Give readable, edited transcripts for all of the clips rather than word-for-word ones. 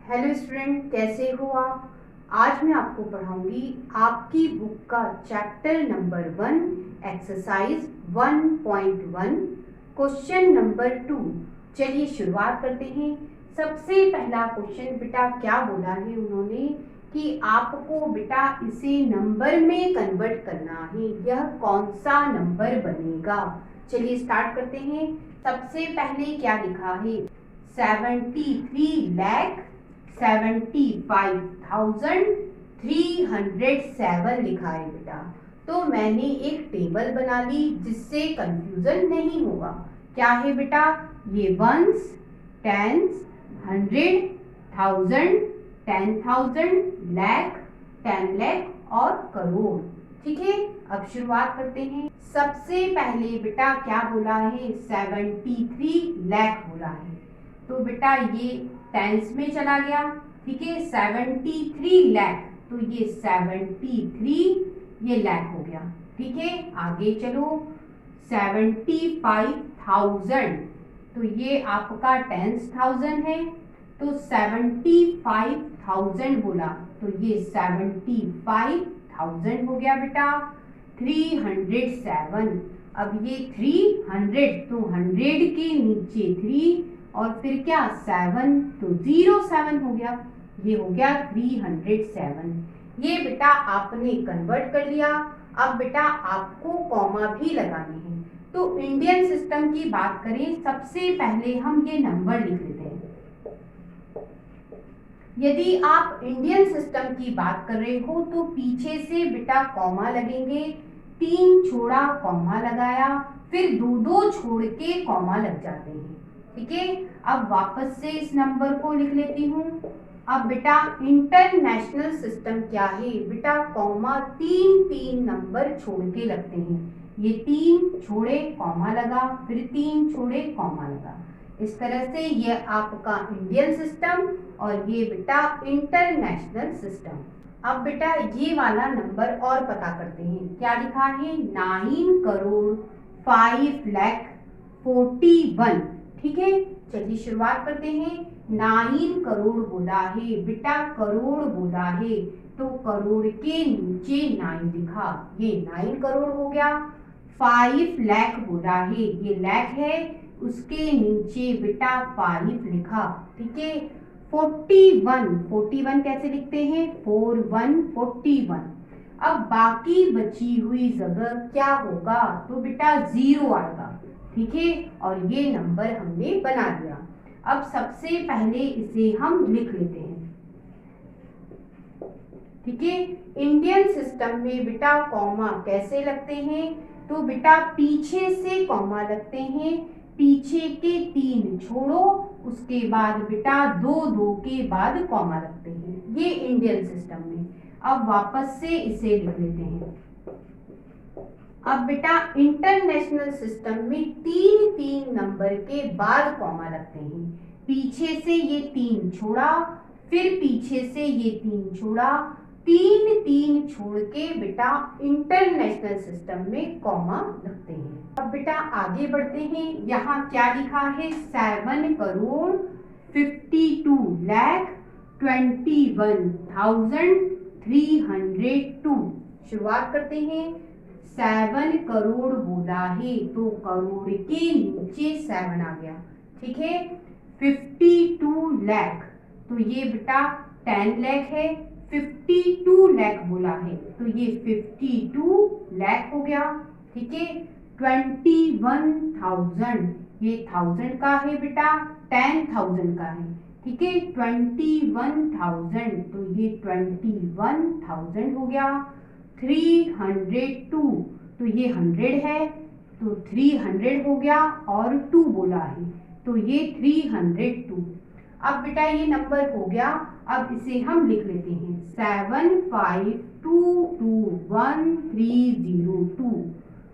Hello student, कैसे हो आप। आज मैं आपको पढ़ाऊंगी आपकी बुक का chapter number 1 exercise 1.1 question number 2। चलिए शुरुआत करते हैं। सबसे पहला क्वेश्चन बेटा क्या बोला है उन्होंने कि आपको बेटा इसे नंबर में कन्वर्ट करना है। यह कौन सा नंबर बनेगा। चलिए स्टार्ट करते हैं। सबसे पहले क्या लिखा है 73,75,307 लिखा है बेटा। तो मैंने एक टेबल बना ली जिससे कंफ्यूजन नहीं होगा। क्या है बेटा, ये वंस, टेंस, 100, 1000, 10,000, लाख, 10 लाख और करोड़। ठीक है, अब शुरुआत करते हैं। सबसे पहले बेटा क्या बोला है 73 लाख बोला है। तो बेटा ये टेंस में चला गया। ठीक है, 73 लाख, तो ये 73 ये लाख हो गया। ठीक है, आगे चलो 75,000, तो ये आपका 10,000 है। तो 75,000 बोला, तो ये 75,000 हो गया बेटा। 307, अब ये 300, तो 100 के नीचे 3 और फिर क्या 7, तो 07 हो गया। ये हो गया 307। ये बेटा आपने कन्वर्ट कर लिया। अब बेटा आपको कॉमा भी लगाने हैं। तो इंडियन सिस्टम की बात करें, सबसे पहले हम ये नंबर लिख लेते हैं। यदि आप इंडियन सिस्टम की बात कर रहे हो तो पीछे से बेटा कॉमा लगेंगे। 3 छोड़ा कॉमा लगाया, फिर 2 छोड़ के कॉमा लग जाते हैं। ठीक है, अब वापस से इस नंबर को लिख लेती हूँ। अब बेटा इंटरनेशनल सिस्टम क्या है बेटा, कॉमा 3 नंबर छोड़ के लगते हैं। ये 3 छोड़े कॉमा लगा, फिर 3 छोड़े कॉमा लगा। इस तरह से ये आपका इंडियन सिस्टम और ये बेटा इंटरनेशनल सिस्टम। अब बेटा ये वाला नंबर और पता करते हैं। क्या लिखा है 9 करोड़ 5 लाख 41। ठीक है, चलिए शुरुआत करते हैं। 9 करोड़ बोला है बेटा, करोड़ बोला है तो करोड़ के नीचे 9 लिखा, ये 9 करोड़ हो गया। 5 लाख बोला है, ये लाख है, उसके नीचे बेटा 5 लिखा। ठीक है, 41 कैसे लिखते हैं 41 अब बाकी बची हुई जगह क्या होगा, तो बेटा 0 आएगा। ठीक है, और ये नंबर हमने बना दिया। अब सबसे पहले इसे हम लिख लेते हैं। ठीक है, इंडियन सिस्टम में बेटा कॉमा कैसे लगते हैं, तो बेटा पीछे से कॉमा लगते हैं। पीछे के 3 छोड़ो, उसके बाद बेटा 2 के बाद कॉमा लगते हैं, ये इंडियन सिस्टम में। अब वापस से इसे लिख लेते हैं। अब बेटा इंटरनेशनल सिस्टम में 3 नंबर के बाद कॉमा लगते हैं। पीछे से ये 3 छोड़ा, फिर पीछे से ये 3 छोड़ा, 3 छोड़ के बेटा इंटरनेशनल सिस्टम में कॉमा लगते हैं। अब बेटा आगे बढ़ते हैं। यहाँ क्या लिखा है 7 करोड़ 52 लाख 21,302। शुरुआत करते हैं। 7 करोड़ बोला है तो करोड़ के नीचे 7 आ गया। ठीक है, 52 लाख, तो ये बेटा 10 लाख है। 52 लाख बोला है तो ये 52 लाख हो गया। ठीक है, 21,000, ये 1000 का है बेटा, 10,000 का है। ठीक है, 21,000, तो ये 21,000 हो गया। 302, तो ये 100 है तो 300 हो गया और 2 बोला है तो ये 302। अब बेटा ये नंबर हो गया। अब इसे हम लिख लेते हैं 75221302।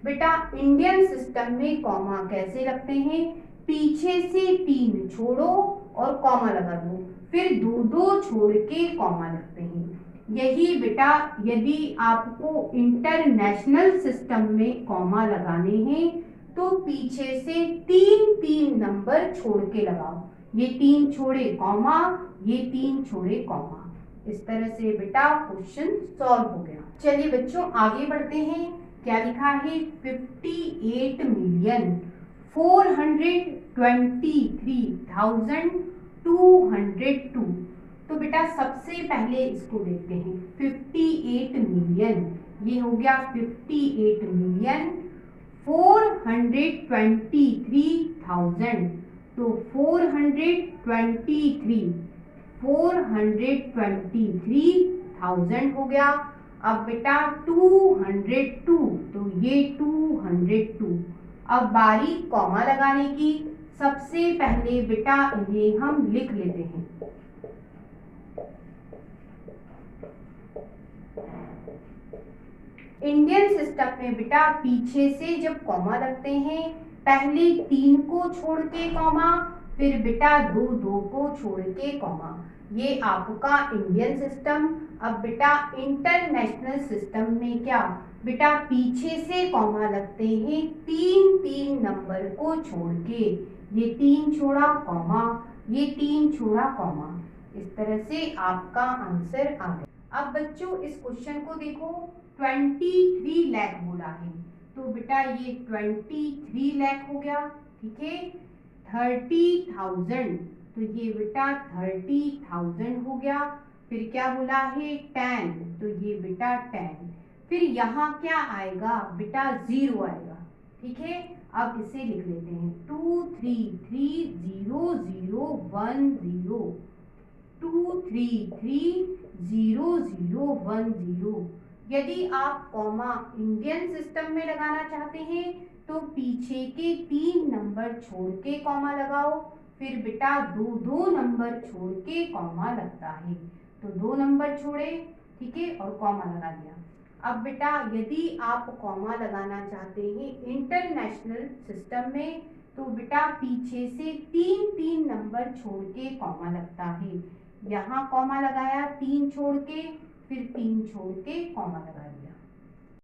बेटा इंडियन सिस्टम में कॉमा कैसे लगते हैं, पीछे से 3 छोड़ो और कॉमा लगा दो, फिर 2 छोड़ के कॉमा लगते हैं। यही बेटा यदि आपको इंटरनेशनल सिस्टम में कॉमा लगाने हैं तो पीछे से 3 नंबर छोड़ के लगाओ। ये 3 छोड़े कॉमा, ये 3 छोड़े कॉमा। इस तरह से बेटा क्वेश्चन सॉल्व हो गया। चलिए बच्चों आगे बढ़ते हैं। क्या लिखा है 58,423,202। तो बेटा सबसे पहले इसको देखते हैं 58 मिलियन, ये हो गया 58 मिलियन 423,000। तो 423,000 हो गया। अब बेटा 202, तो ये 202। अब बारी कॉमा लगाने की। सबसे पहले बेटा इन्हें हम लिख लेते हैं। इंडियन सिस्टम में बेटा पीछे से जब कॉमा लगते हैं, पहले 3 को छोड़ के कॉमा, फिर बेटा 2 को छोड़ के कॉमा। ये आपका इंडियन सिस्टम। अब बेटा इंटरनेशनल सिस्टम में क्या बेटा पीछे से कॉमा लगते हैं 3 नंबर को छोड़ के। ये 3 छोड़ा कॉमा, ये 3 छोड़ा कॉमा। इस तरह से आपका आंसर आ गया। अब बच्चों इस क्वेश्चन को देखो, 23 लाख बोला है, तो बेटा ये 23 लाख हो गया। ठीक है, 30,000, तो ये बेटा 30,000 हो गया। फिर क्या बोला है 10, तो ये बेटा 10। फिर यहाँ क्या आएगा बेटा 0 आएगा। ठीक है, अब इसे लिख लेते हैं 233,0,010, 233,0,010। यदि आप कॉमा इंडियन सिस्टम में लगाना चाहते हैं तो पीछे के 3 नंबर छोड़ के कॉमा लगाओ, फिर बेटा 2 नंबर छोड़ के कॉमा लगता है। तो 2 नंबर छोड़े, ठीक है, और कॉमा लगा दिया। अब बेटा यदि आप कॉमा लगाना चाहते हैं इंटरनेशनल सिस्टम में, तो बेटा पीछे से 3 नंबर छोड़ के कॉमा लगता है। यहाँ कॉमा लगाया 3 छोड़ के, फिर 3 छोड़ के कॉमा लगाया।